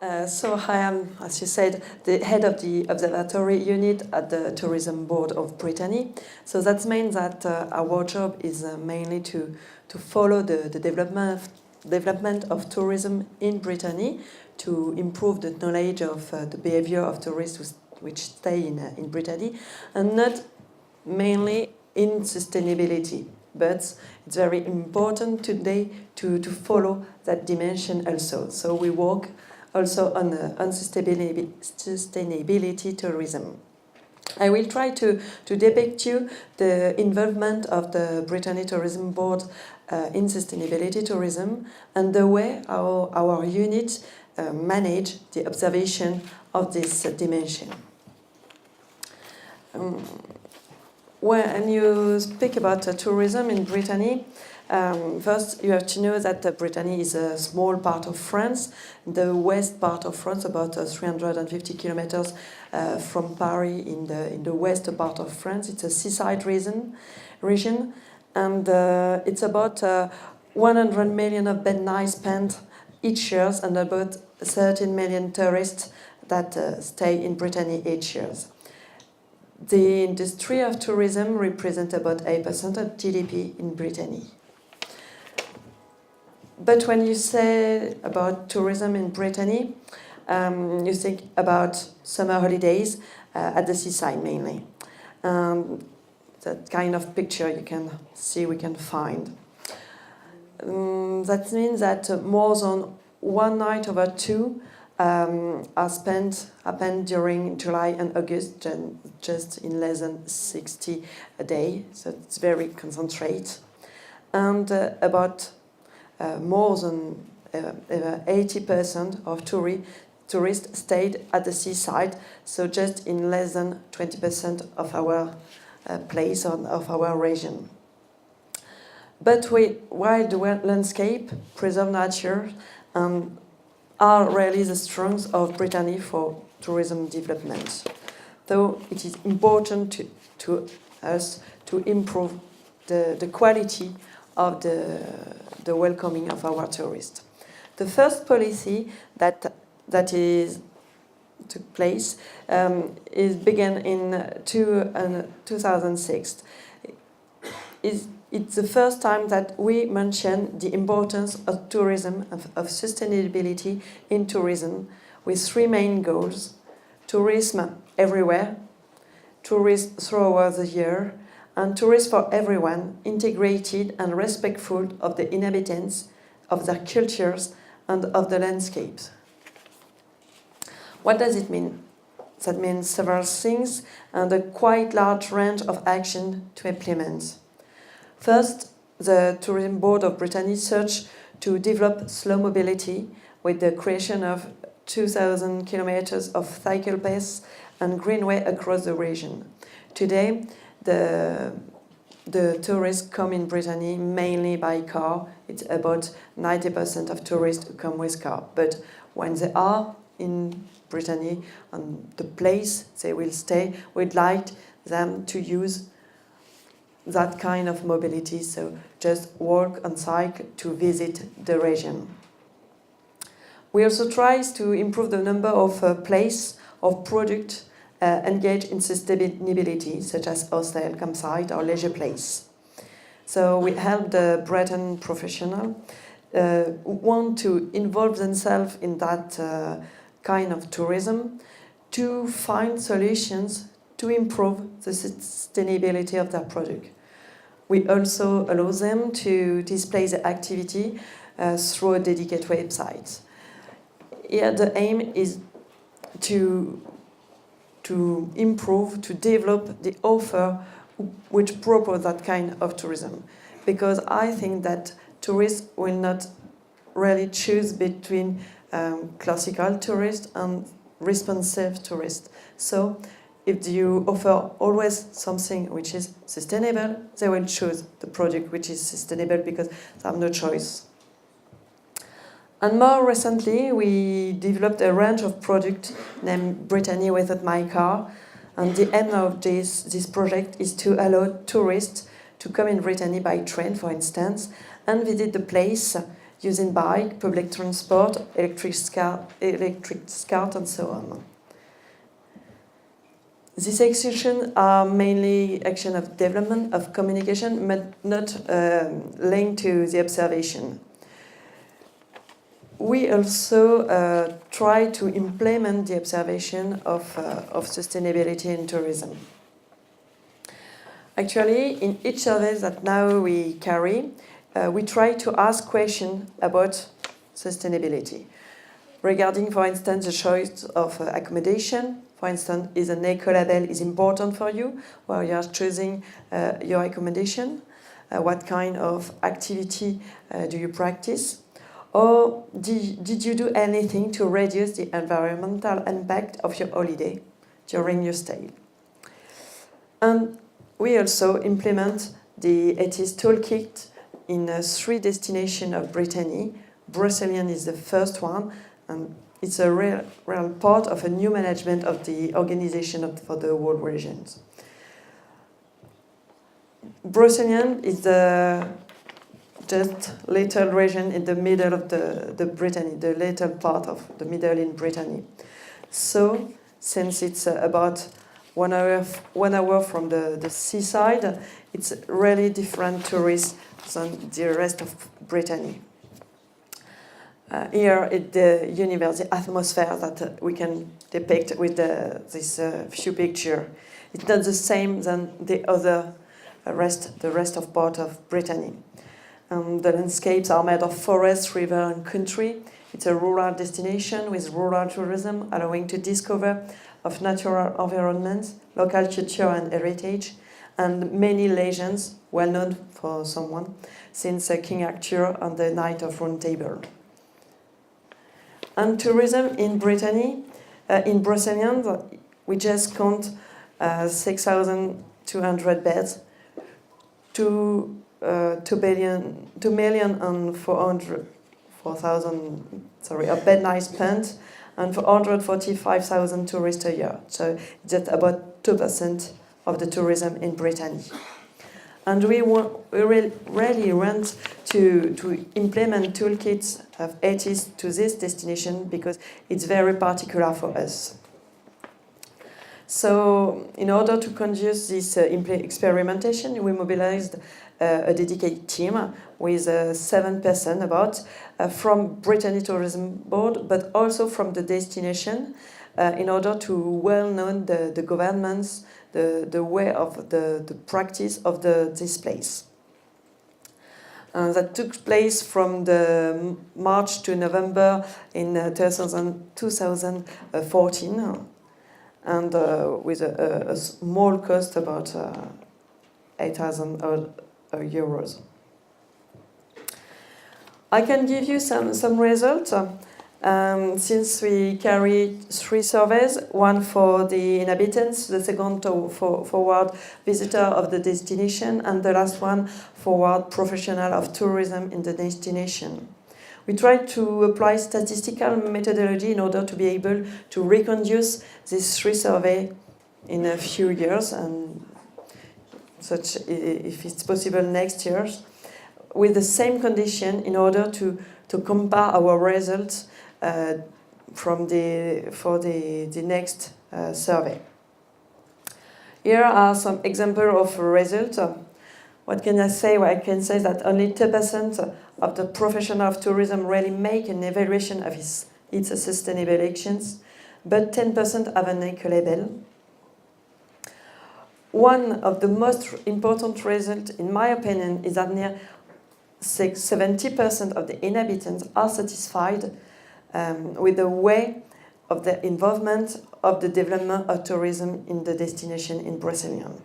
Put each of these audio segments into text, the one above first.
So I am, as you said, the head of the observatory unit at the tourism board of Britanny. So that means that our job is mainly to follow the development of tourism in Britanny, to improve the knowledge of the behavior of tourists which stay in Britanny, and not mainly in sustainability. But it's very important today to follow that dimension also. So we work also on sustainability tourism. I will try to depict you the involvement of the Britanny Tourism Board in sustainability tourism and the way our unit manage the observation of this dimension. When you speak about tourism in Britanny, first you have to know that Britanny is a small part of France, the west part of France, about 350 kilometers from Paris in the west part of France. It's a seaside region, and it's about 100 million of bed nights spent each year, and about 13 million tourists that stay in Britanny each year. The industry of tourism represents about 8% of GDP in Britanny. But when you say about tourism in Britanny, you think about summer holidays at the seaside mainly. That kind of picture you can see, we can find. That means that more than one night over two happened during July and August, and just in less than 60 a day, so it's very concentrated. And about more than 80% of tourists stayed at the seaside, so just in less than 20% of our place of our region. But wild landscape, preserved nature, are really the strengths of Britanny for tourism development. Though it is important to us to improve the quality of the welcoming of our tourists. The first policy that took place is began in 2006. It's the first time that we mention the importance of tourism, of sustainability in tourism, with three main goals: tourism everywhere, tourism throughout the year, and tourism for everyone, integrated and respectful of the inhabitants, of their cultures, and of the landscapes. What does it mean? That means several things and a quite large range of action to implement. First, the Tourism Board of Britanny searched to develop slow mobility with the creation of 2,000 kilometers of cycle paths and greenway across the region. Today, the tourists come in Britanny mainly by car. It's about 90% of tourists who come with car. But when they are in Britanny, on the place they will stay, we'd like them to use that kind of mobility, so just walk and cycle to visit the region. We also try to improve the number of places of products engaged in sustainability, such as hostel, campsite, or leisure place. So we help the Breton professionals who want to involve themselves in that kind of tourism to find solutions to improve the sustainability of their product. We also allow them to display the activity through a dedicated website. Here the aim is to improve, to develop the offer which propose that kind of tourism. Because I think that tourists will not really choose between classical tourists and responsive tourists. So if you offer always something which is sustainable, they will choose the product which is sustainable because they have no choice. And more recently, we developed a range of products named Britanny Without My Car. And the aim of this project is to allow tourists to come in Britanny by train, for instance, and visit the place using bike, public transport, electric cart, and so on. These actions are mainly actions of development, of communication, but not linked to the observation. We also try to implement the observation of sustainability in tourism. Actually, in each survey that now we carry, we try to ask questions about sustainability. Regarding, for instance, the choice of accommodation. For instance, is an eco-label is important for you while you are choosing your accommodation? What kind of activity do you practice? Or did you do anything to reduce the environmental impact of your holiday during your stay? And we also implement the ETIS toolkit in 3 destinations of Britanny. Brocéliande is the first one, and it's a real part of a new management of the organization for the world regions. Brocéliande is the just little region in the middle of the Britanny, the little part of the middle in Britanny. So, since it's about 1 hour from the seaside, it's really different tourists than the rest of Britanny. Here at the universe, the atmosphere that we can depict with this few pictures, it's not the same than the rest of part of Britanny. The landscapes are made of forest, river, and country. It's a rural destination with rural tourism, allowing to discover of natural environments, local culture and heritage, and many legends, well known for someone, since King Arthur and the Knight of Round Table. And tourism in Britanny, in Brocéliande, we just count 6,200 beds, 2,400,000 bed nights spent, and 445,000 tourists a year. So just about 2% of the tourism in Britanny. And we really want to implement toolkits of ETIS to this destination because it's very particular for us. So in order to conduct this experimentation, we mobilized a dedicated team with 7 persons from Britanny Tourism Board, but also from the destination, in order to well know the governments, the way of the practice of this place. That took place from the March to November in 2014, and with a small cost about 8,000 euros. I can give you some results. Since we carried 3 surveys, one for the inhabitants, the second forward visitor of the destination, and the last one forward professional of tourism in the destination. We tried to apply statistical methodology in order to be able to reconduce these 3 surveys in a few years, and such if it's possible next year, with the same condition in order to compare our results for the next survey. Here are some examples of results. What can I say? Well, I can say that only 2% of the professional of tourism really make an evaluation of its sustainable actions, but 10% have an eco-label. One of the most important results, in my opinion, is that near 70% of the inhabitants are satisfied with the way of the involvement of the development of tourism in the destination in Brocéliande.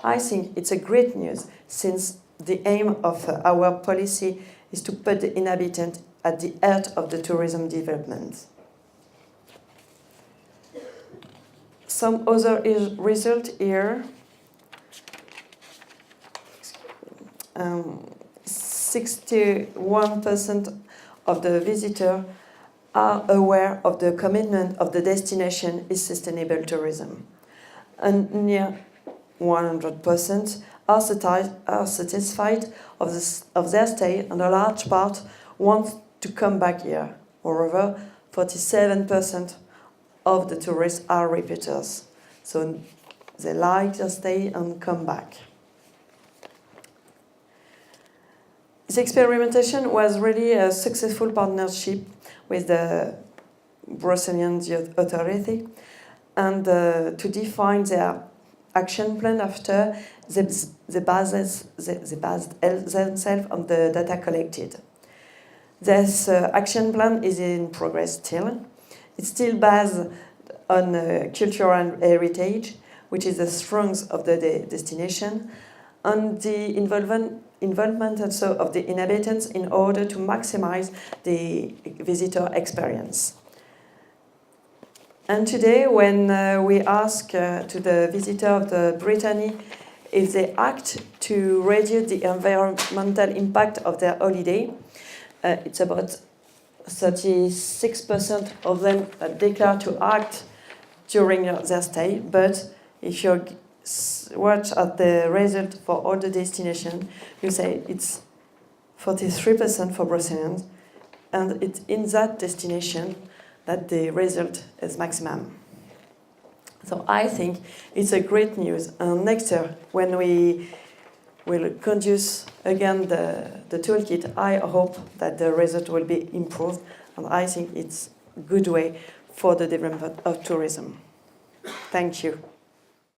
I think it's a great news, since the aim of our policy is to put the inhabitant at the heart of the tourism development. Some other result here. 61% of the visitors are aware of the commitment of the destination is sustainable tourism. And near 100% are satisfied of their stay, and a large part want to come back here. Moreover, 47% of the tourists are repeaters. So they like to stay and come back. This experimentation was really a successful partnership with the Brocéliande authority, and to define their action plan after they based themselves on the data collected. This action plan is in progress still. It's still based on cultural heritage, which is the strength of the destination, and the involvement also of the inhabitants in order to maximize the visitor experience. And today, when we ask to the visitor of the Britanny if they act to reduce the environmental impact of their holiday, it's about 36% of them declare to act during their stay. But if you watch at the result for all the destinations, you say it's 43% for Brocéliande, and it's in that destination that the result is maximum. So I think it's a great news. And next year, when we will conduce again the toolkit, I hope that the result will be improved. And I think it's a good way for the development of tourism. Thank you.